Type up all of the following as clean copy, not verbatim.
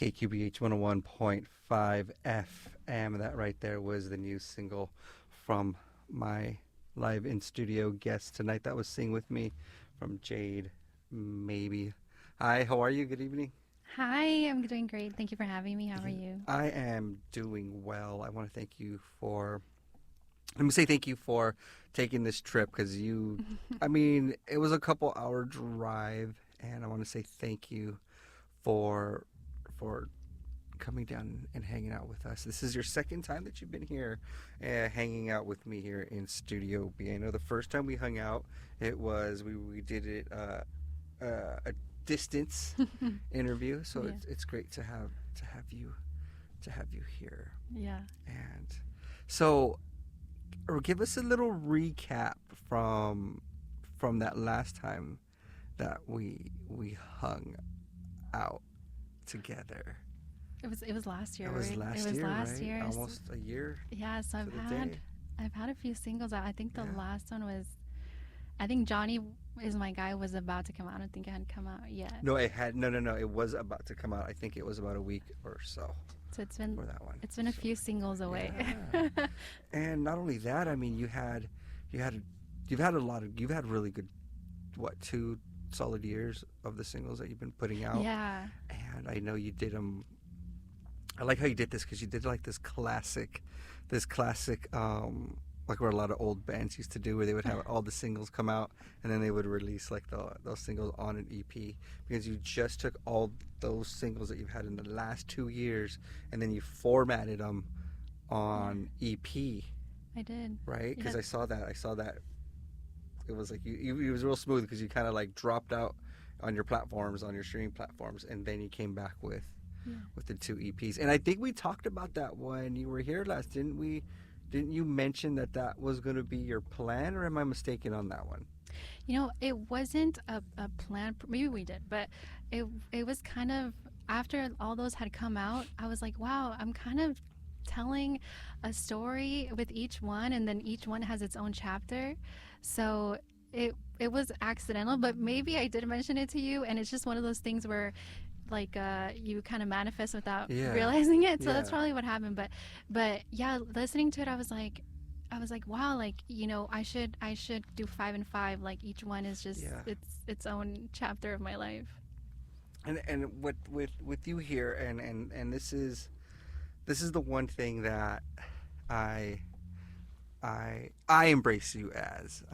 KQBH 101.5 FM. That right there was the new single from my live in studio guest tonight. That was Sing With Me from Jade Maeby. Hi, how are you? Good evening. Hi, I'm doing great. Thank you for having me. How are you? I am doing well. I want to thank you for, let me say thank you for taking this trip because it was a couple hour drive, and I want to say thank you for for coming down and hanging out with us. This is your second time that you've been here, hanging out with me here in Studio B. I know the first time we hung out, it was we did it a distance interview, so Yeah. it's great to have you here. Yeah. And so, or give us a little recap from that last time that we hung out together. It was last year, It was right? It last was year, last right? year. Almost a year Yeah, so to I've the had day. I've had a few singles out. I think the Yeah. last one was I think Johnny is my guy was about to come out. I don't think it had come out yet. No, it had no. It was about to come out. I think it was about a week or so So for that one. it's been a So few singles away. yeah, and not only that, I mean, you had you've had a lot of you've had really good, what, 2 solid years of the singles that you've been putting out, Yeah. and I know you did them. I like how you did this because you did like this classic, like where a lot of old bands used to do, where they would have all the singles come out and then they would release like those singles on an EP. Because you just took all those singles that you've had in the last 2 years and then you formatted them Yeah. on EP, I did. right? Yeah. Because I saw that it was like it was real smooth because you kind of like dropped out on your platforms, on your streaming platforms, and then you came back Yeah. with the two EPs. And I think we talked about that when you were here last, didn't we? Didn't you mention that that was going to be your plan, or am I mistaken on that one? It wasn't a plan. Maybe we did, but it was kind of after all those had come out. I was like, wow, I'm kind of telling a story with each one, and then each one has its own chapter. So it was accidental, but maybe I did mention it to you, and it's just one of those things where like you kind of manifest without Yeah, realizing it. So that's yeah, probably what happened. But yeah, listening to it, I was like, wow, like, I should do 5 and 5. Like each one is just yeah. its own chapter of my life. And with you here, and this is the one thing that I I embrace you as,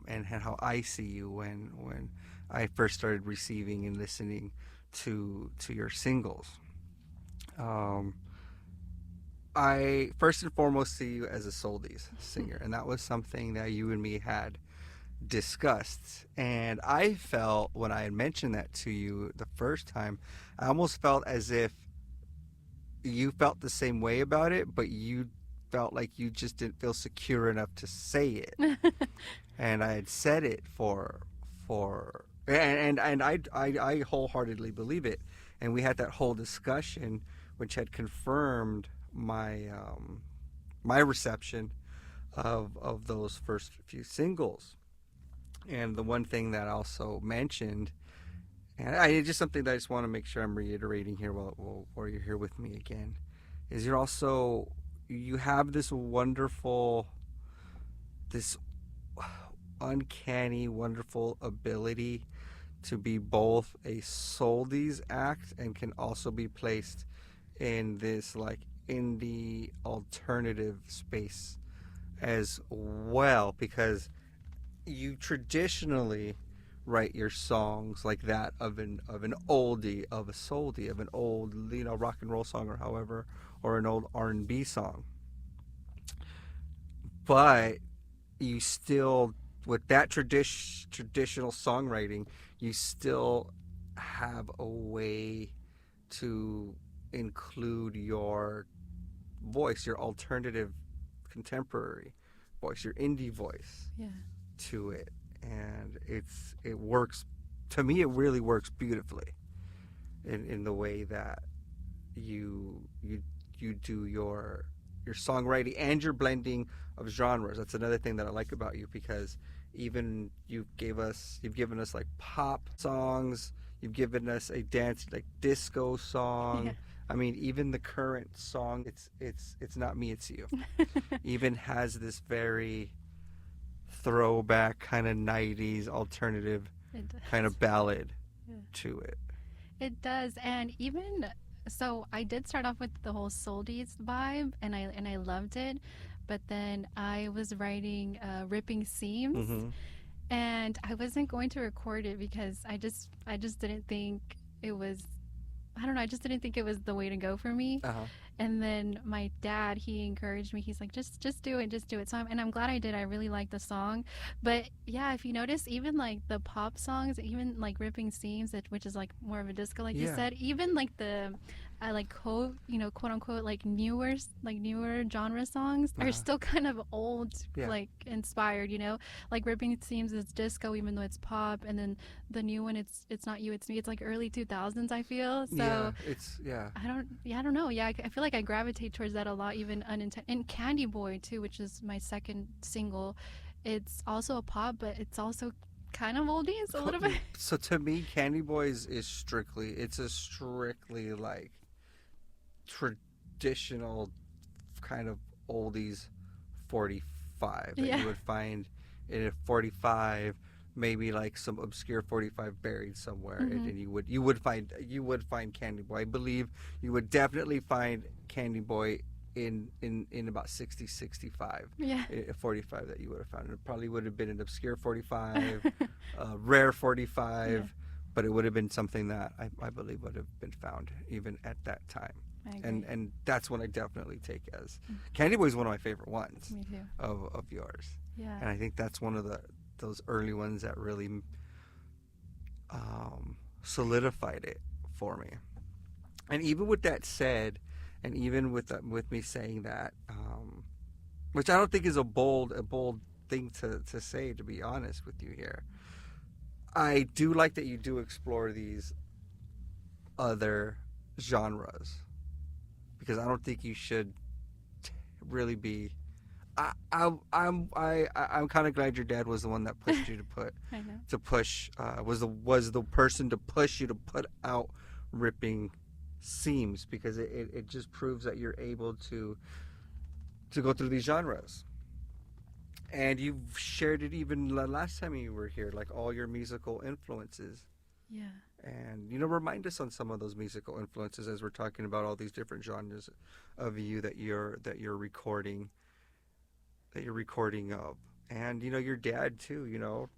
and how I see you when I first started receiving and listening to your singles. Um, I first and foremost see you as a soldies singer, and that was something that you and me had discussed. And I felt when I had mentioned that to you the first time, I almost felt as if you felt the same way about it, but you felt like you just didn't feel secure enough to say it. And I had said it and I wholeheartedly believe it. And we had that whole discussion, which had confirmed my reception of those first few singles. And the one thing that I also mentioned, and it's just something that I just want to make sure I'm reiterating here while you're here with me again, is you have this wonderful, this uncanny, wonderful ability to be both a soldies act and can also be placed in this like indie alternative space as well, because you traditionally write your songs like that of an oldie, of a soldie, of an old, rock and roll song, or however, or an old R&B song. But you still, with that traditional songwriting, you still have a way to include your voice, your alternative contemporary voice, your indie voice Yeah. to it. And it works, to me it really works beautifully in the way that you you you do your songwriting and your blending of genres. That's another thing that I like about you, because even you've given us like pop songs, You've given us a dance like disco Yeah. song. I mean, even the current song, it's not me, it's you. Even has this very throwback kind of '90s alternative It kind does. of ballad Yeah. to it. It does. And even so I did start off with the whole Soldies vibe and I loved it. But then I was writing Ripping Seams Mm-hmm. and I wasn't going to record it because I just didn't think it was I don't know, I just didn't think it was the way to go for me. Uh huh. And then my dad, he encouraged me. He's like, just do it, just do it. And I'm glad I did. I really like the song. But yeah, if you notice, even like the pop songs, even like Ripping Seams, which is like more of a disco, like you Yeah. said, even like the like quote unquote like newer genre songs Uh are huh. still kind of old, Yeah. like inspired. Like Ripping Seams is disco, even though it's pop, and then the new one, it's not you, it's me. It's like early 2000s. I feel Yeah. so. It's yeah. I don't know. Yeah, I feel like I gravitate towards that a lot, even unintentional. And Candy Boy too, which is my second single. It's also a pop, but it's also kind of oldies a little bit. So to me, Candy Boys is strictly it's a strictly like traditional kind of oldies 45 that Yeah, you would find in a 45, maybe like some obscure 45 buried somewhere, hmm, and you would find Candy Boy. I believe you would definitely find Candy Boy in about 60 65, yeah, 45 that you would have found. It probably would have been an obscure 45, rare yeah. 45, but it would have been something that I believe would have been found even at that time. I and agree. and that's one I definitely take as Candy Boy is one of my favorite ones Me too. of yours, Yeah, and I think that's one of those early ones that really solidified it for me. And even with that said, and even with me saying that, which I don't think is a bold thing to say, to be honest with you here, I do like that you do explore these other genres because I don't think you should really be. I'm kind of glad your dad was the one that pushed you I know. to push was the person to push you to put out Ripping Seams, because it just proves that you're able to go through these genres. And you've shared it even the last time you were here, like all your musical influences. Yeah. And remind us on some of those musical influences as we're talking about all these different genres of you that you're recording of. And your dad too,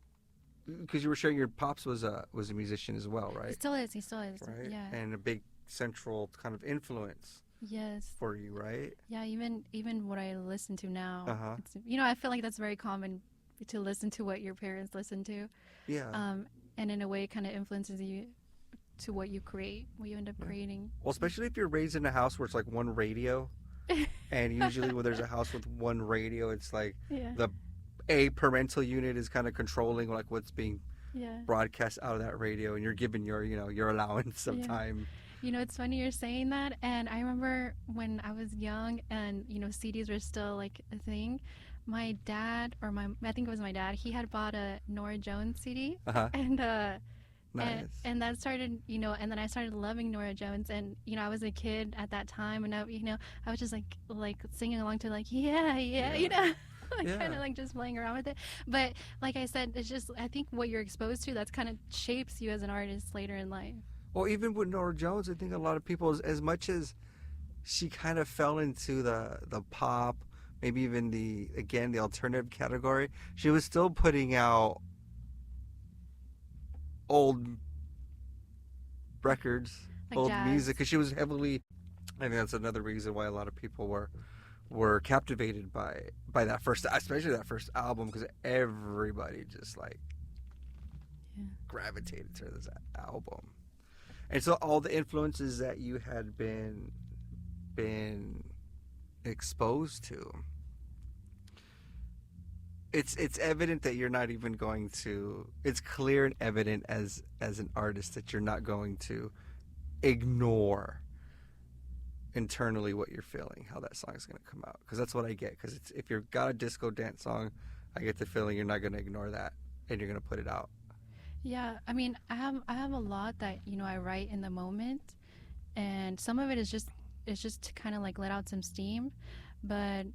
because you were sharing your pops was a musician as well, He right? still is. He still is. Right. Yeah. And a big central kind of influence Yes. for you, right? Yeah. Even what I listen to now, Uh-huh. it's I feel like that's very common to listen to what your parents listen to, Yeah. um, and in a way, it kind of influences you to what you create, what you end up Yeah. creating. Well, especially if you're raised in a house where it's like one radio, and usually when there's a house with one radio, it's like Yeah. the a parental unit is kind of controlling like what's being Yeah. broadcast out of that radio, and you're given your allowance of Yeah. time. It's funny you're saying that. And I remember when I was young and, CDs were still like a thing. My dad, I think it was my dad, he had bought a Nora Jones CD. Uh-huh. And, Nice. and that started, and then I started loving Nora Jones. And, I was a kid at that time. And, I was just like singing along to like, yeah, yeah, Yeah. like Yeah. kind of like just playing around with it. But like I said, it's just, I think what you're exposed to, that's kind of shapes you as an artist later in life. Well, even with Nora Jones, I think a lot of people, as much as she kind of fell into the pop, maybe even the alternative category, she was still putting out old records, Like old music, jazz. because she was heavily. I think that's another reason why a lot of people were captivated by that first, especially that first album, because everybody just like Yeah. gravitated to this album. And so all the influences that you had been exposed to, it's evident that you're not even going to. It's clear and evident as an artist that you're not going to ignore internally what you're feeling, how that song is going to come out, because that's what I get. Because if you've got a disco dance song, I get the feeling you're not going to ignore that, and you're going to put it out. Yeah, I mean, I have a lot that, I write in the moment, and some of it is just to kind of like let out some steam, but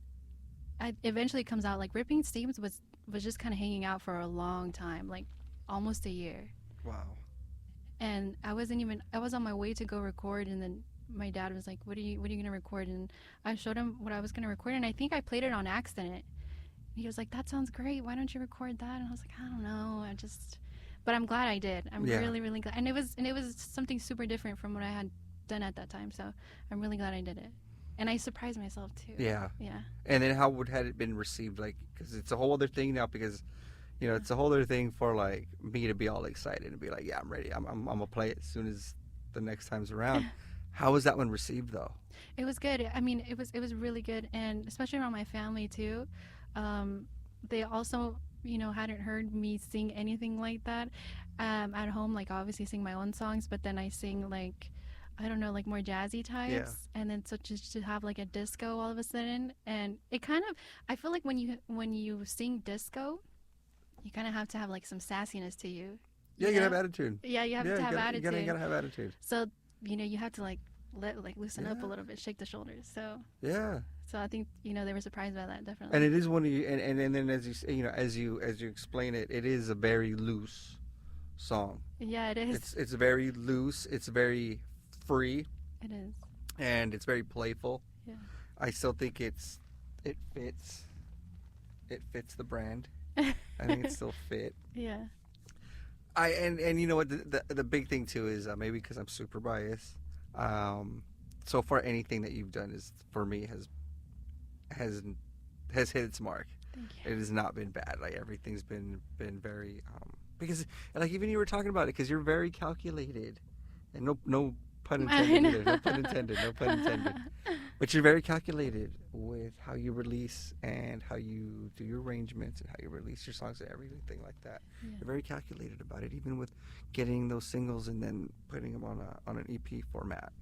I eventually comes out like Ripping Steams was just kind of hanging out for a long time, like almost a year. Wow. And I was on my way to go record, and then my dad was like, what are you going to record?" And I showed him what I was going to record, and I think I played it on accident. He was like, "That sounds great. Why don't you record that?" And I was like, "I don't know. I just," but I'm glad I did. I'm Yeah. really, really glad. And it was something super different from what I had done at that time. So I'm really glad I did it. And I surprised myself too. Yeah. Yeah. And then how would had it been received? Like, because it's a whole other thing now. Because Yeah. it's a whole other thing for like me to be all excited and be like, yeah, I'm ready. I'm gonna play it as soon as the next time's around. How was that one received though? It was good. I mean, it was really good, and especially around my family too. Um, they also, hadn't heard me sing anything like that at home. Like obviously sing my own songs, but then I sing like, I don't know, like more jazzy Yeah. types, and then so just to have like a disco all of a sudden, and it kind of, I feel like when you sing disco, you kind of have to have like some sassiness to you, Yeah, you you gotta know? have attitude. Yeah, you have Yeah, to you have gotta you gotta you attitude. gotta have attitude. So, you have to like loosen up a Yeah. little bit, shake the shoulders. Yeah. So I think they were surprised by that And definitely. it is one of you, and then as as you explain it, it is a very loose song. Yeah, it is. It's very loose. It's very free, It is. and it's very playful. Yeah. I still think it fits it fits the brand. I think it's still fit. Yeah. And you know what the big thing too is maybe because I'm super biased. Um, so far anything that you've done is for me has has hit its mark. Thank It has not been bad. Like everything's been very because like even you were talking about it because you're very calculated, and no pun you. I intended know. either. No pun intended. No pun intended. But you're very calculated with how you release and how you do your arrangements and how you release your songs and everything like that. Yeah. You're very calculated about it, even with getting those singles and then putting them on an EP format.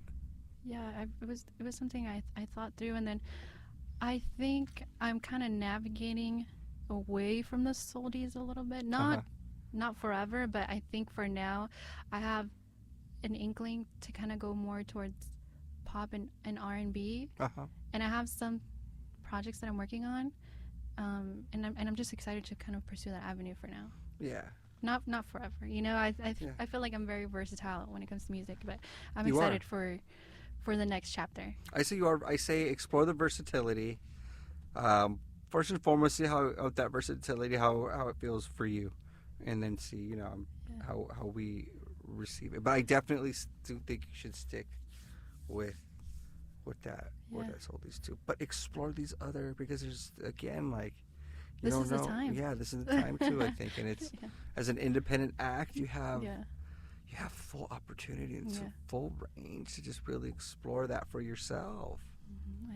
Yeah. It was something I thought through, and then I think I'm kind of navigating away from the soldies a little bit. Uh huh. Not forever, but I think for now, I have an inkling to kind of go more towards pop and R&B, Uh huh. and I have some projects that I'm working on, and I'm just excited to kind of pursue that avenue for now. Yeah. Not forever, Yeah. I feel like I'm very versatile when it comes to music, but I'm You are. excited for the next chapter. I say you are. I say explore the versatility. Um, First and foremost, see how that versatility how it feels for you, and then see Yeah. how we receive it. But I definitely do think you should stick with with Yeah. that oldies too. But explore these other because there's again like you This don't is the know. time. Yeah, this is the time too. I think, and it's Yeah. as an independent act, Yeah. you have full opportunity and Yeah. full range to just really explore that for yourself,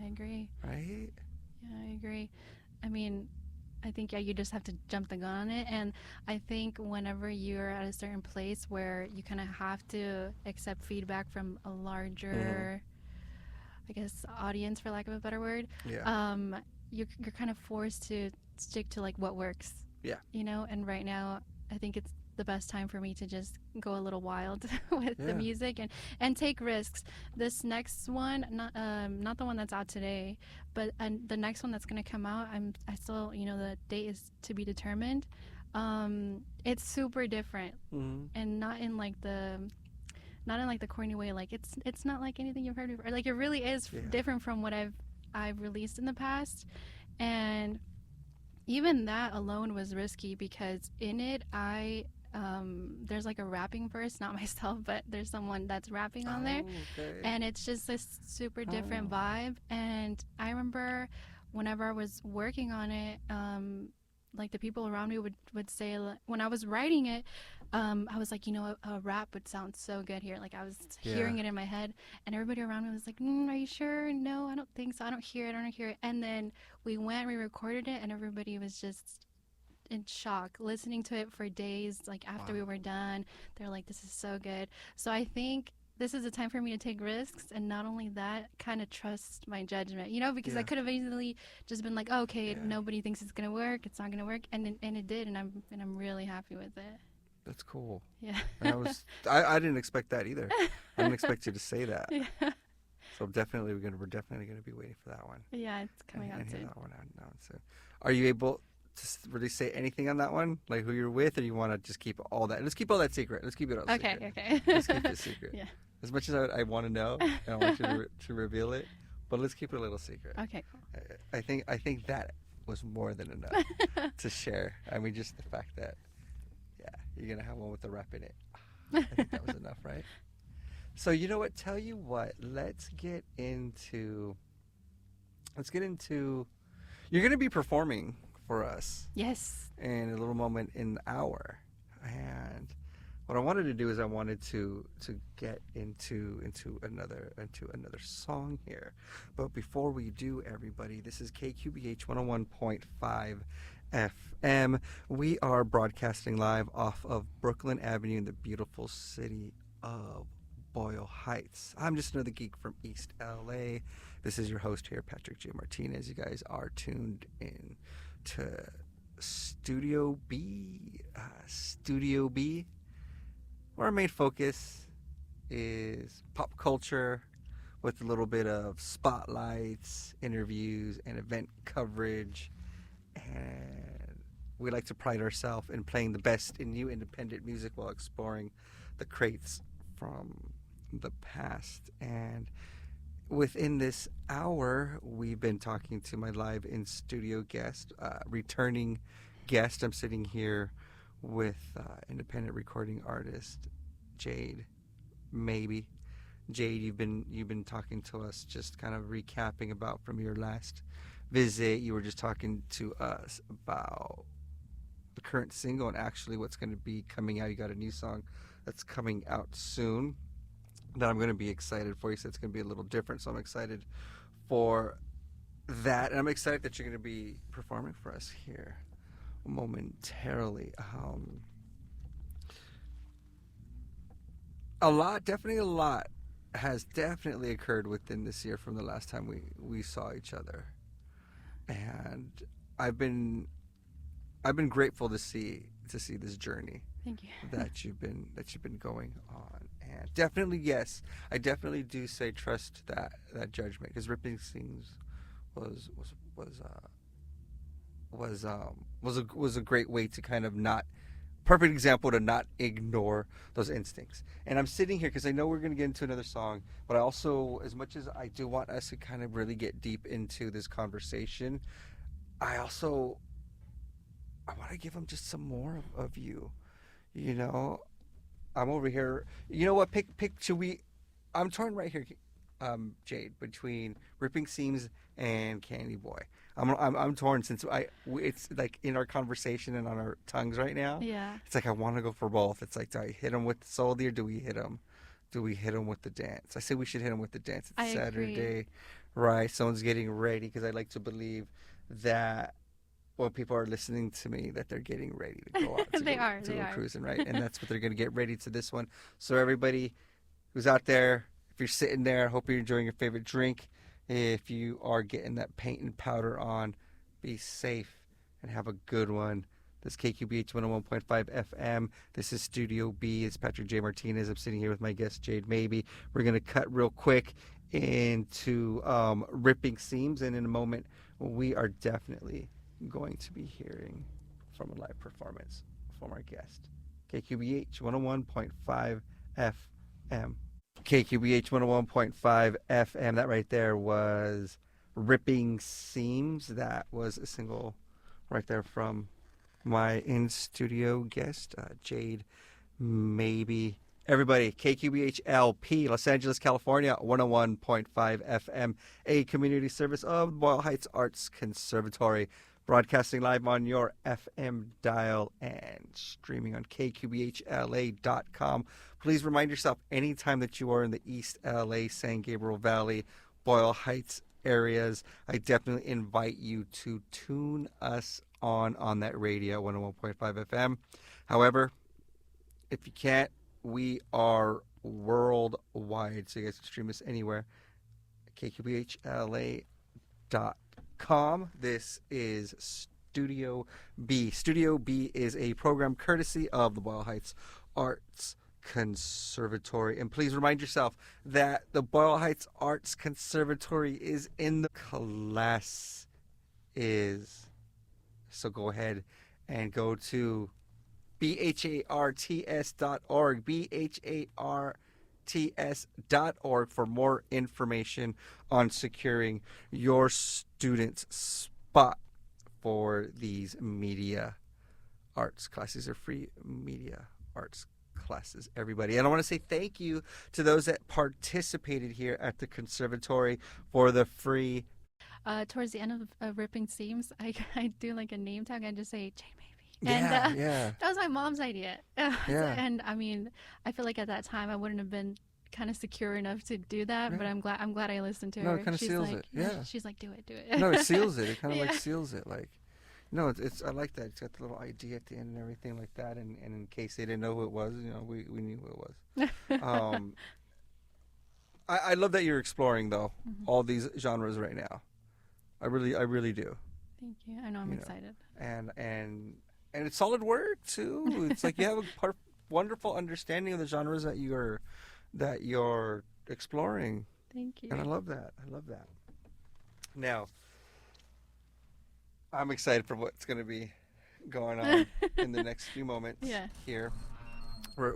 I agree. right? Yeah, I agree. I mean, I think, yeah, you just have to jump the gun on it. And I think whenever you're at a certain place where you kind of have to accept feedback from a Mm-hmm. larger, I guess, audience, for lack of a better word, Yeah. you're kind of forced to stick to like what works, Yeah. And right now, I think it's the best time for me to just go a little wild with the Yeah. music and take risks. This next one, not the one that's out today, but the next one that's gonna come out, I still, the date is to be determined. It's super different, Mm-hmm. and not in like the corny way. Like it's not like anything you've heard before. Like it really is Yeah. different from what I've released in the past, and even that alone was risky because in it there's like a rapping verse, not myself, but there's someone that's rapping on there, Oh, okay. and it's just this super different Oh. vibe. And I remember whenever I was working on it, like the people around me would say, when I was writing it, I was like, a rap would sound so good here. Like I was Yeah. hearing it in my head, and everybody around me was like, "Are you sure? No, I don't think so. I don't hear it. I don't hear it." And then we recorded it, and everybody was just in shock listening to it for days. Like after we Wow. were done, they're like, "This is so good." So I think this is a time for me to take risks, and not only that, kind of trust my judgment, because I Yeah. could have easily just been like, oh, okay, Yeah. nobody thinks it's gonna work, it's not gonna work, and it did, and I'm really happy with it. That's cool. Yeah. And I didn't expect that either. I didn't expect you to say that. Yeah. So we're definitely gonna be waiting for that one Yeah, it's coming out and hear soon. that one out now. So, are you able to really say anything on that one, like who you're with, or you want to just keep all that? Let's keep all that secret. Let's keep it all Okay, secret. okay. Let's keep it secret. Yeah. As much as I want to know, and I want you to reveal it, but let's keep it a little secret. Okay, I think that was more than enough cool. to share. I mean, just the fact that you're gonna have one with the rep in it. I think that was enough, right? So you know what? Tell you what. Let's get into. You're gonna be performing for us Yes. in a little moment in the hour, and what I wanted to do is I wanted to get into another song here. But before we do, everybody, this is KQBH 101.5 FM. We are broadcasting live off of Brooklyn Avenue in the beautiful city of Boyle Heights. I'm just another geek from East LA. This is your host here, Patrick J. Martinez. You guys are tuned in to Studio B. Studio B. Our main focus is pop culture with a little bit of spotlights, interviews, and event coverage. And we like to pride ourselves in playing the best in new independent music while exploring the crates from the past. And within this hour, we've been talking to my live in studio guest, returning guest. I'm sitting here with independent recording artist Jade Maeby. Jade, you've been talking to us, just kind of recapping about from your last visit. You were just talking to us about the current single and actually what's going to be coming out. You got a new song that's coming out soon that I'm going to be excited for. You said it's going to be a little different, so I'm excited for that, and I'm excited that you're going to be performing for us here momentarily. A lot has definitely occurred within this year from the last time we saw each other, and I've been grateful to see this journey Thank you. that you've been going on. And definitely, yes, I definitely do say trust that judgment, because Ripping Scenes was a great way to kind of not perfect example to not ignore those instincts. And I'm sitting here because I know we're going to get into another song, but I also, as much as I do want us to kind of really get deep into this conversation, I want to give them just some more of you. You know, I'm over here. You know what? Should we? I'm torn right here, Jade, between Ripping Seams and Candy Boy. I'm torn since it's like in our conversation and on our tongues right now. Yeah. It's like I want to go for both. It's like, do I hit him with the soldi or do we hit him? Do we hit him with the dance? I say we should hit him with the dance. It's I Saturday, agree. right? Someone's getting ready, because I like to believe that when people are listening to me, that they're getting ready to go out They to go are. cruising, right? And that's what they're going to get ready to this one. So everybody who's out there, if you're sitting there, I hope you're enjoying your favorite drink. If you are getting that paint and powder on, be safe and have a good one. This is KQBH 101.5 FM. This is Studio B. It's Patrick J. Martinez. I'm sitting here with my guest, Jade Maeby. We're going to cut real quick into Ripping Seams, and in a moment, we are definitely going to be hearing from a live performance from our guest. KQBH 101.5 FM. KQBH 101.5 FM. That right there was Ripping Seams. That was a single right there from my in-studio guest, Jade Maeby. Everybody, KQBH LP, Los Angeles, California, 101.5 FM, a community service of Boyle Heights Arts Conservatory. Broadcasting live on your FM dial and streaming on kqbhla.com. Please remind yourself, anytime that you are in the East LA, San Gabriel Valley, Boyle Heights areas, I definitely invite you to tune us on that radio, 101.5 FM. However, if you can't, we are worldwide, so you guys can stream us anywhere. kqbhla.com. This is Studio B. Studio B is a program courtesy of the Boyle Heights Arts Conservatory. And please remind yourself that the Boyle Heights Arts Conservatory is in the class is. So go ahead and go to bharts.org, bharts.org for more information on securing your student's spot for these media arts classes. Are free media arts classes, everybody. And I want to say thank you to those that participated here at the conservatory for the free. Towards the end of Ripping Seams, I do like a name tag. I just say Jade Maeby. And Yeah, yeah, that was my mom's idea. yeah, And I mean, I feel like at that time I wouldn't have been kind of secure enough to do that, but yeah. I'm glad I listened to No, her. it kind of She's seals like, it. Yeah. she's like, do it. No, it seals it. It kind of like Yeah. seals it. Like, no, it's I like that. It's got the little ID at the end and everything like that. And in case they didn't know who it was, we knew who it was. I love that you're exploring though Mhm. all these genres right now. I really do. Thank you. I know I'm You know. excited. And it's solid work too. It's like you have a wonderful understanding of the genres that you're exploring, Thank you. and I love that. I love that. Now, I'm excited for what's going to be going on in the next few moments. Yeah. Here, we're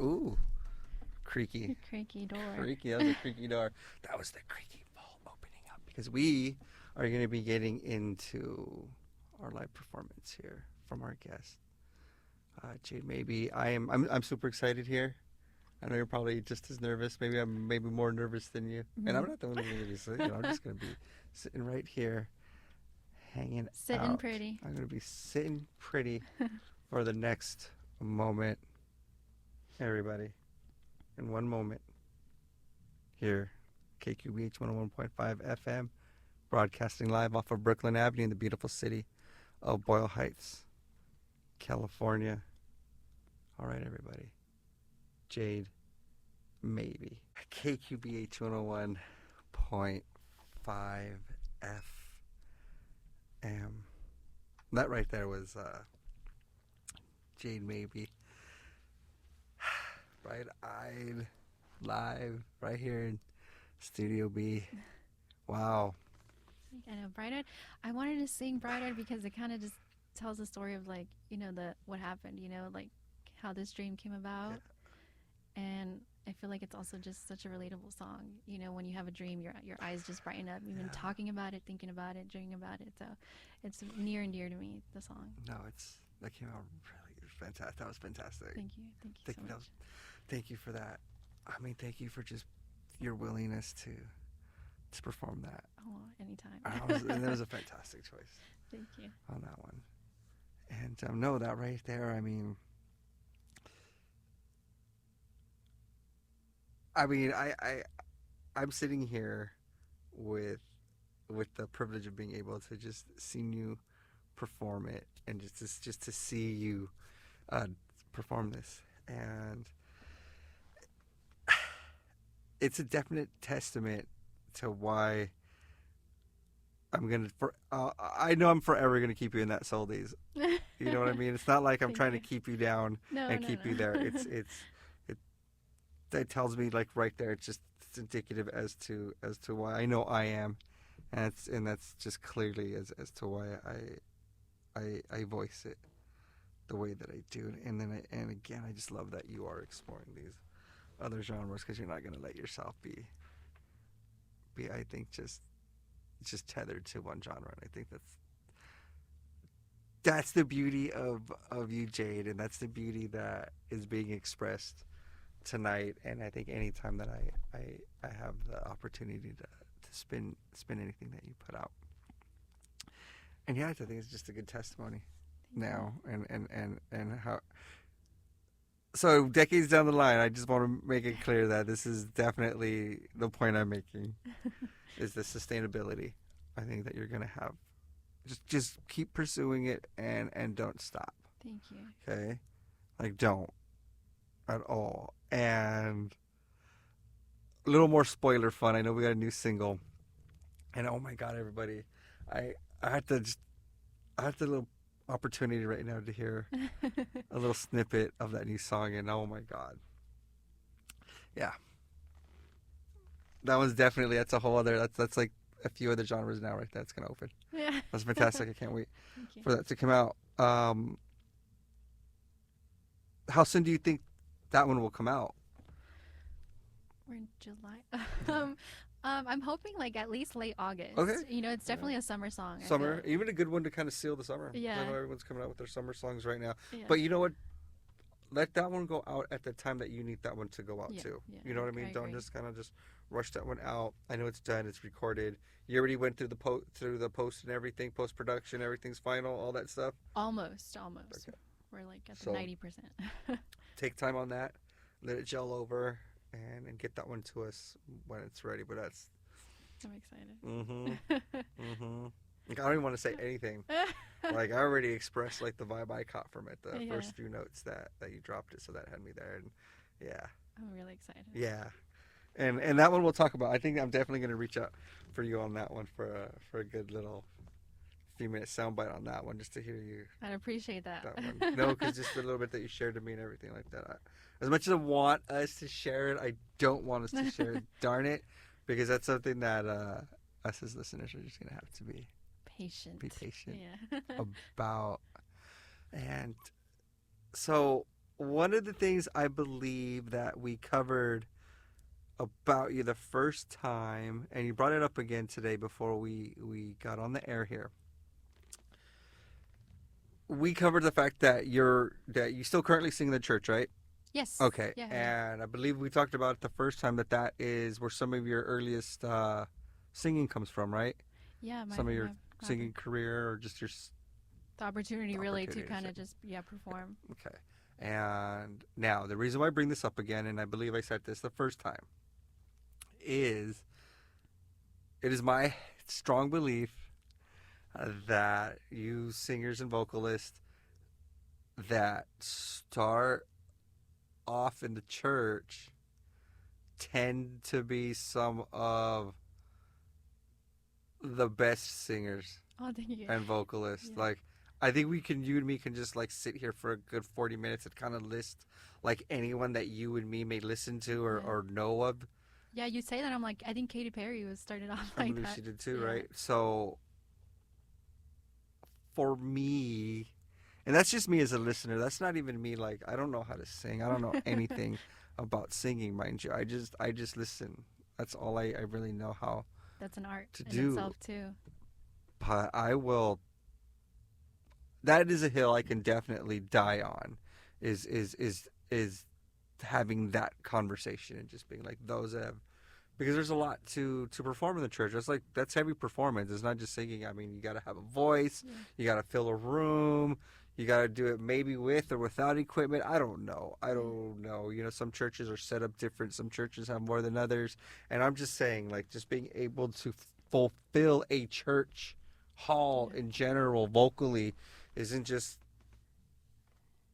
creaky, Creaky door. creaky. That was a creaky door. That was the creaky vault opening up because we are going to be getting into our live performance here from our guest, Jade Maeby. I'm super excited here. I know you're probably just as nervous. Maybe I'm more nervous than you. Mm-hmm. And I'm not the one who's going to be sitting. I'm just going to be sitting right here, hanging Sitting out. pretty. I'm going to be sitting pretty for the next moment. Everybody, in one moment, here, KQBH 101.5 FM, broadcasting live off of Brooklyn Avenue in the beautiful city of Boyle Heights, California. All right, everybody. Jade Maeby. KQBH 101.5 FM. That right there was Jade Maeby. Bright-eyed, live, right here in Studio B. Wow. I know, Bright Eyed. I wanted to sing Bright Eyed because it kind of just tells the story of like, what happened, like how this dream came about. Yeah. And I feel like it's also just such a relatable song. When you have a dream, your eyes just brighten up. Even talking about it, thinking about it, dreaming about it. So it's near and dear to me, the song. No, that came out really fantastic. That was fantastic. Thank you so much. Thank you for that. I mean, thank you for just your willingness to perform that. Oh, anytime. And that was a fantastic choice. Thank you. On that one. And no, that right there, I'm sitting here with the privilege of being able to just see you perform it and just to see you perform this, and it's a definite testament to why I know I'm forever gonna keep you in that soul days. You know what I mean? It's not like I'm trying to keep you down and keep you there. That tells me like right there. It's indicative as to why I know I am, and that's just clearly as to why I voice it the way that I do. And then again, I just love that you are exploring these other genres because you're not gonna let yourself be I think just tethered to one genre. And I think that's the beauty of you, Jade, and that's the beauty that is being expressed tonight. And I think anytime that I have the opportunity to spin anything that you put out, and I think it's just a good testimony now, and how. So decades down the line, I just want to make it clear that this is definitely the point I'm making, is the sustainability. I think that you're gonna have, just keep pursuing it and don't stop. Thank you. Okay, like don't at all. And a little more spoiler fun. I know we got a new single, and oh my God, everybody, I have to opportunity right now to hear a little snippet of that new song, and oh my god, yeah, that one's definitely that's a whole other that's like a few other genres now right that's gonna open. Yeah. That's fantastic. I can't wait Thank you. for that to come out. How soon do you think that one will come out? We're in July. Yeah. I'm hoping like at least late August. Okay. You know, it's Yeah. definitely a summer song. I Summer, feel. even a good one to kind of seal the summer. Yeah. I know everyone's coming out with their summer songs right now, Yeah. but you know what? Let that one go out at the time that you need that one to go out Yeah, too. yeah, You know what I mean? I Don't agree. just kind of just rush that one out. I know it's done, it's recorded. You already went through the post and everything, post production, everything's final, all that stuff. Almost. Okay. We're like at the So 90%. take time on that, let it gel over, and get that one to us when it's ready. But that's I'm excited. Like, I don't even want to say anything. Like I already expressed like the vibe I caught from it, the Yeah. first few notes that you dropped it, so that had me there, and yeah. I'm really excited. Yeah, and that one we'll talk about. I think I'm definitely going to reach out for you on that one for a good little few minute soundbite on that one, just to hear you I'd appreciate that. that one. No, because just the little bit that you shared to me and everything like that. As much as I want us to share it, I don't want us to share it. Darn it, because that's something that us as listeners are just going to have to be Patient. patient Yeah. about. And so one of the things I believe that we covered about you the first time, and you brought it up again today before we got on the air here. We covered the fact that you still currently sing in the church, right? Yes. Okay. Yeah. And I believe we talked about it the first time that is where some of your earliest singing comes from, right? Yeah. Some of your singing career or just your the opportunity really to opportunity, kind so- of just perform. okay. And now the reason why I bring this up again, and I believe I said this the first time, is it is my strong belief that you singers and vocalists that start off in the church tend to be some of the best singers Oh, thank you. and vocalists. Yeah. Like, I think you and me can just like sit here for a good 40 minutes and kind of list like anyone that you and me may listen to Yeah. or know of. Yeah, you say that, I'm like, I think Katy Perry was started off I like believe that. she did too, Yeah. right? So for me, and that's just me as a listener. That's not even me. Like, I don't know how to sing. I don't know anything about singing, mind you. I just listen. That's all I really know how That's an art to in do. itself too. But I will. That is a hill I can definitely die on. Is having that conversation and just being like those that have, because there's a lot to perform in the church. That's heavy performance. It's not just singing. I mean, you got to have a voice. Yeah. You got to fill a room. You got to do it maybe with or without equipment. I don't know. You know, some churches are set up different. Some churches have more than others. And I'm just saying, like, just being able to fulfill a church hall Yeah. in general vocally isn't just,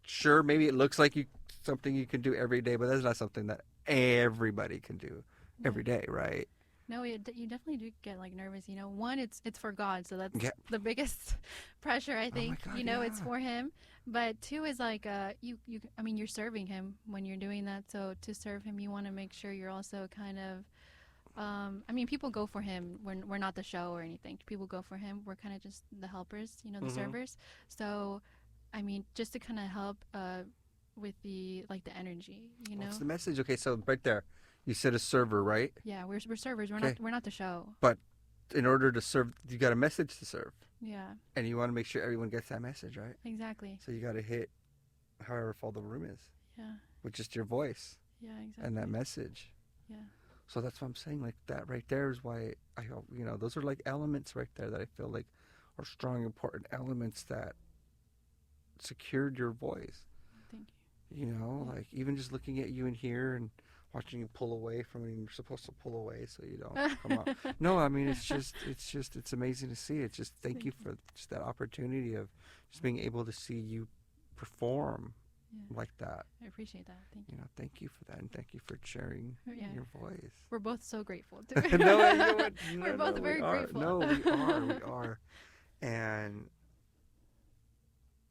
sure, maybe it looks like something you can do every day, but that's not something that everybody can do every day, right? No, you definitely do get like nervous. You know, one, it's for God, so that's Yeah. the biggest pressure I think. God, you know, it's yeah. for Him. But two is like you. I mean, you're serving Him when you're doing that. So to serve Him, you want to make sure you're also kind of. I mean, people go for Him. We're not the show or anything. People go for Him. We're kind of just the helpers. You know, the Mhm. servers. So, I mean, just to kind of help with the energy. You know. What's the message? Okay, so right there, you said a server, right? Yeah, we're servers. Okay. We're not the show. But in order to serve, you got a message to serve, Yeah, and you want to make sure everyone gets that message, right? exactly. So you got to hit however full the room is Yeah, with just your voice yeah, exactly. and that message. Yeah. So that's what I'm saying. Like that right there is why I hope, you know, those are like elements right there that I feel like are strong, important elements that secured your voice. Thank You know, like even just looking at you in here and watching you pull away from when you're supposed to pull away so you don't come out. you. No, I mean it's amazing to see. It's just thank you for just that opportunity of just being able to see you perform Yeah, like that. I appreciate that. Thank you. You know, thank you for that, and thank you for sharing Yeah. your voice. We're both so grateful. Too. No, you know what? We're both we very are. grateful. No, we are, and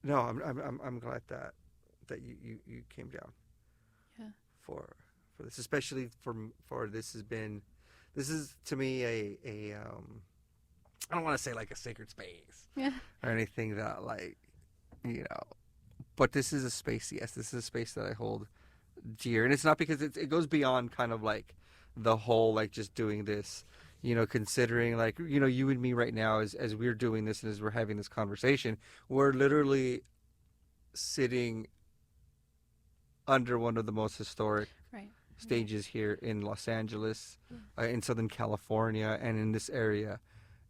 no, I'm glad that you came down Yeah. for this, especially for this is to me a I don't want to say like a sacred space Yeah. or anything that like you know, but this is a space. Yes, this is a space that I hold dear, and it's not because it goes beyond kind of like the whole like just doing this. Considering like you and me right now as we're doing this and as we're having this conversation, we're literally sitting under one of the most historic Right. Right. stages here in Los Angeles, Yeah. in Southern California, and in this area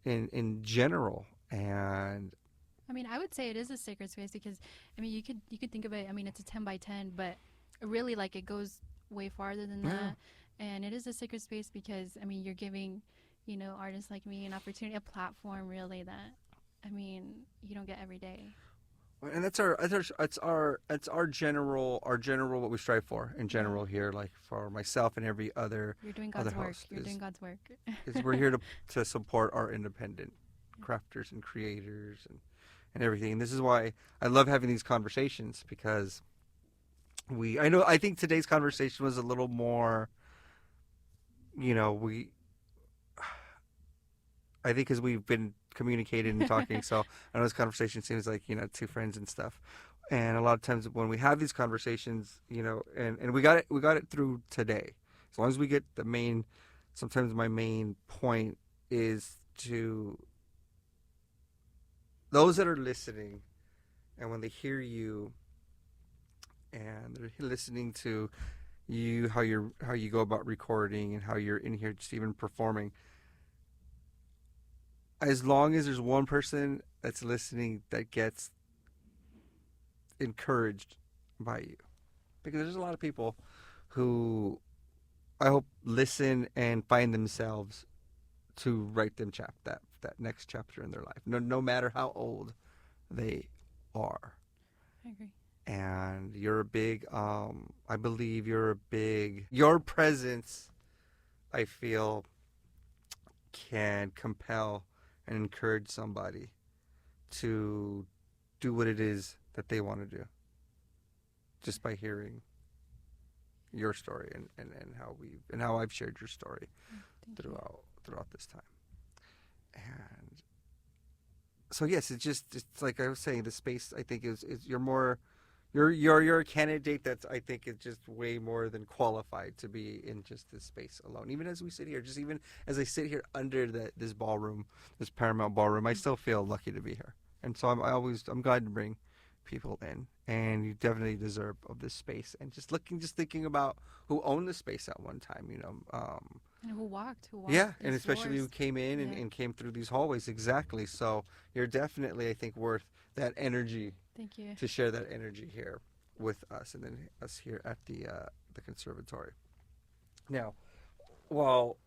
in general. And I mean, I would say it is a sacred space because, I mean, you could think of it. I mean, it's a 10 by 10, but really, like, it goes way farther than yeah, that. And it is a sacred space because, I mean, you're giving, artists like me an opportunity, a platform, really that, I mean, you don't get every day. and that's our general what we strive for in Yeah, general here, like for myself and every other you're doing other God's work. host You're doing God's work. is we're here to support our independent crafters and creators and everything. And this is why I love having these conversations because I think today's conversation was a little more, we I think because we've been communicating and talking, so I know this conversation seems like two friends and stuff. And a lot of times when we have these conversations, and we got it through today. As long as we get the main, sometimes my main point is to those that are listening, and when they hear you and they're listening to you, how you go about recording and how you're in here just even performing, as long as there's one person that's listening that gets encouraged by you, because there's a lot of people who I hope listen and find themselves to write them that next chapter in their life, no matter how old they are. I agree. And you're a big I believe your presence, I feel, can compel and encourage somebody to do what it is that they want to do just by hearing your story and how I've shared your story Thank you. throughout this time. And so yes, it's like I was saying, the space I think is you're more you're a candidate that's I think is just way more than qualified to be in just this space alone. Even as we sit here, just even as I sit here under this ballroom, this Paramount ballroom, I still feel lucky to be here. And so I'm glad to bring people in, and you definitely deserve of this space. And just thinking about who owned the space at one time, And who walked yeah, and these especially who floors. came in Yeah. and came through these hallways exactly. So you're definitely, I think, worth that energy Thank you. to share that energy here with us, and then us here at the conservatory. Now, well,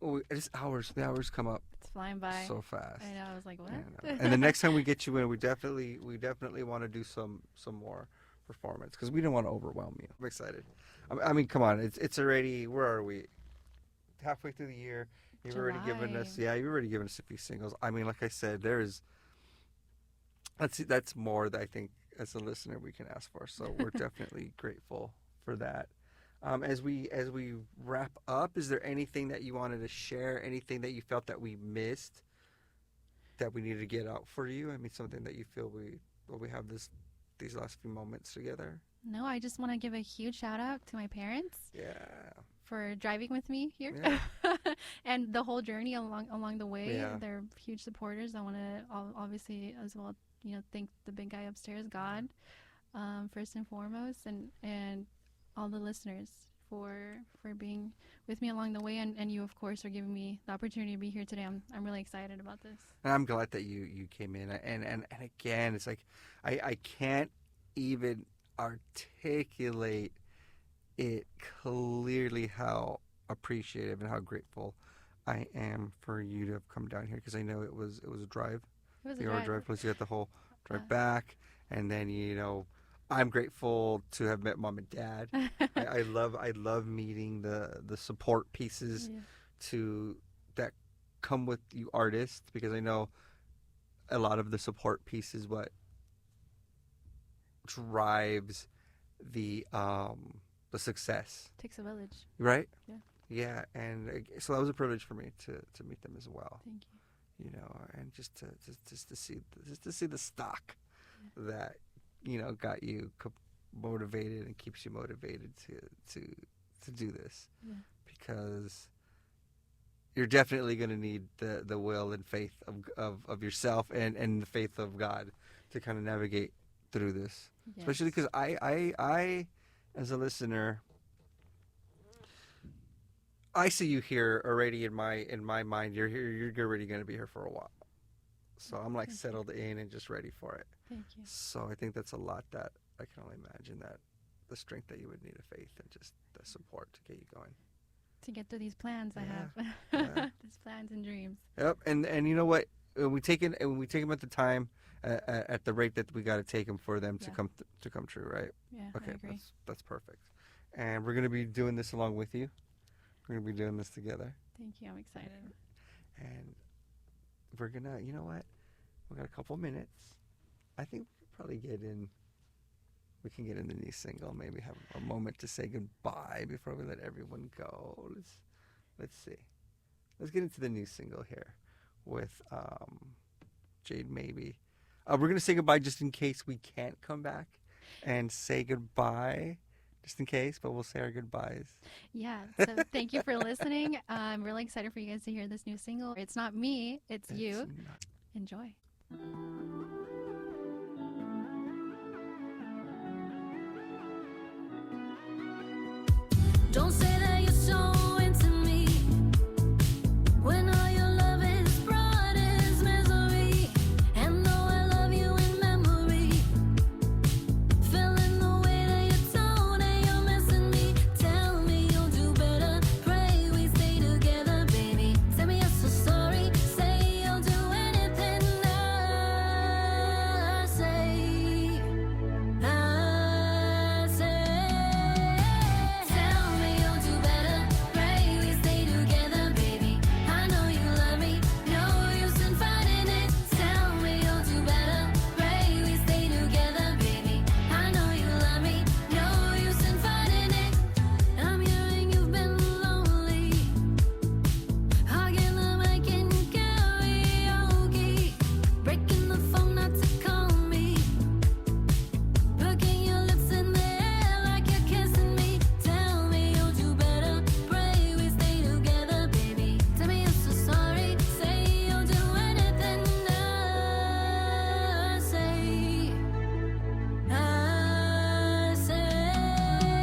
the hours come up It's flying by. so fast. I know. I was like, And, what? and the next time we get you in, we definitely want to do some more performance because we don't want to overwhelm you. I'm excited. I mean, come on, it's already, where are we? Halfway through the year. July. You've already given us a few singles. I mean, like I said, that's more that I think as a listener we can ask for. So we're definitely grateful for that. As we wrap up, is there anything that you wanted to share? Anything that you felt that we missed that we needed to get out for you? I mean, something that you feel we have these last few moments together. No, I just want to give a huge shout out to my parents Yeah, for driving with me here yeah, and the whole journey along the way. yeah. They're huge supporters. I want to obviously as well, thank the big guy upstairs, God, first and foremost, and all the listeners for being with me along the way, and you of course are giving me the opportunity to be here today. I'm really excited about this. And I'm glad that you came in. And again, it's like I can't even articulate it clearly how appreciative and how grateful I am for you to have come down here, because I know it was a drive. It was a You know, a drive. drive, plus you got the whole Uh, drive back, and then I'm grateful to have met mom and dad. I love meeting the support pieces yeah. to that come with you artists, because I know a lot of the support piece is what drives the success, Takes a village. right? Yeah. Yeah, and so that was a privilege for me to meet them as well. Thank you. And just to see the stock that got you motivated and keeps you motivated to do this, Yeah. because you're definitely going to need the will and faith of yourself and the faith of God to kind of navigate through this. Yes. Especially because I, as a listener, I see you here already in my mind. You're here. You're already going to be here for a while. So I'm like Thank settled in and just ready for it. Thank you. So I think that's a lot that I can only imagine, that the strength that you would need of faith and just the support to get you going. To get through these plans I have. Yeah. These plans and dreams. Yep. And you know what? When we take them at the time, at the rate that we got to take them for them to come true, right? Yeah, Okay, I agree. that's perfect. And we're gonna be doing this along with you. We're gonna be doing this together, Thank you. I'm excited. and we're gonna. You know what? We got a couple minutes. I think we could probably get in. We can get in the new single. Maybe have a moment to say goodbye before we let everyone go. Let's see. Let's get into the new single here with Jade Maeby. We're gonna say goodbye just in case we can't come back and say goodbye, just in case. But we'll say our goodbyes. Yeah. So thank you for listening. I'm really excited for you guys to hear this new single. It's not me. It's you. Not- Enjoy. Don't say that you're so into me when all your love is brought is misery. And though I love you in memory, feeling the way that you told and you're missing me. Tell me you'll do better. Pray we stay together, baby. Tell me you're so sorry. Say you'll do anything I say. I say. Tell me you'll do better. Pray we stay together, baby. I know you love me. No use in fighting it. Tell me you'll do better. Pray we stay together, baby. I know you love me. No use in fighting it. I'm hearing you've been lonely. Hugging the mic in karaoke. Breaking the phone not to call me. Putting your lips in the air like you're kissing me. Tell me you'll do better. Pray we stay together, baby. Tell me you're so sorry. Say you'll do anything I say. I say.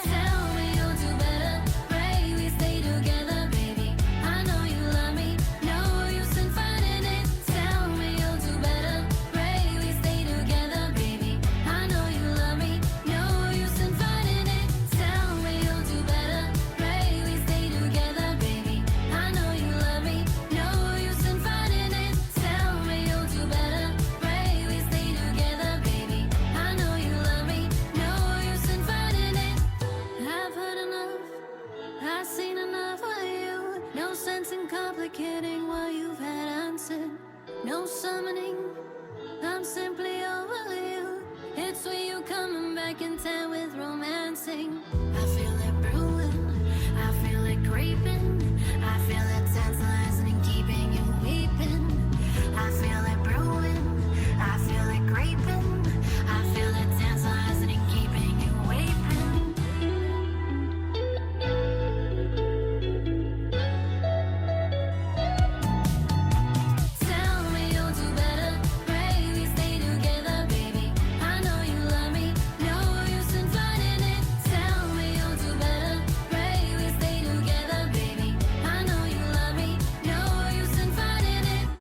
Tell me you'll do better. Pray we stay together, baby. I know you love me. No use in fighting it. Tell me you'll do better. Pray we stay together, baby. I know you love me. No use in fighting it. Tell me you'll do better. Pray we stay together, baby. I know you love me. No use in fighting it. Tell me you'll do better. Pray we stay together, baby. I know you love me. No use in fighting it. I've heard enough. I've seen enough of you. No sense in complicating what you've had answered. No summoning. I'm simply over you. It's when you coming back in town with romancing.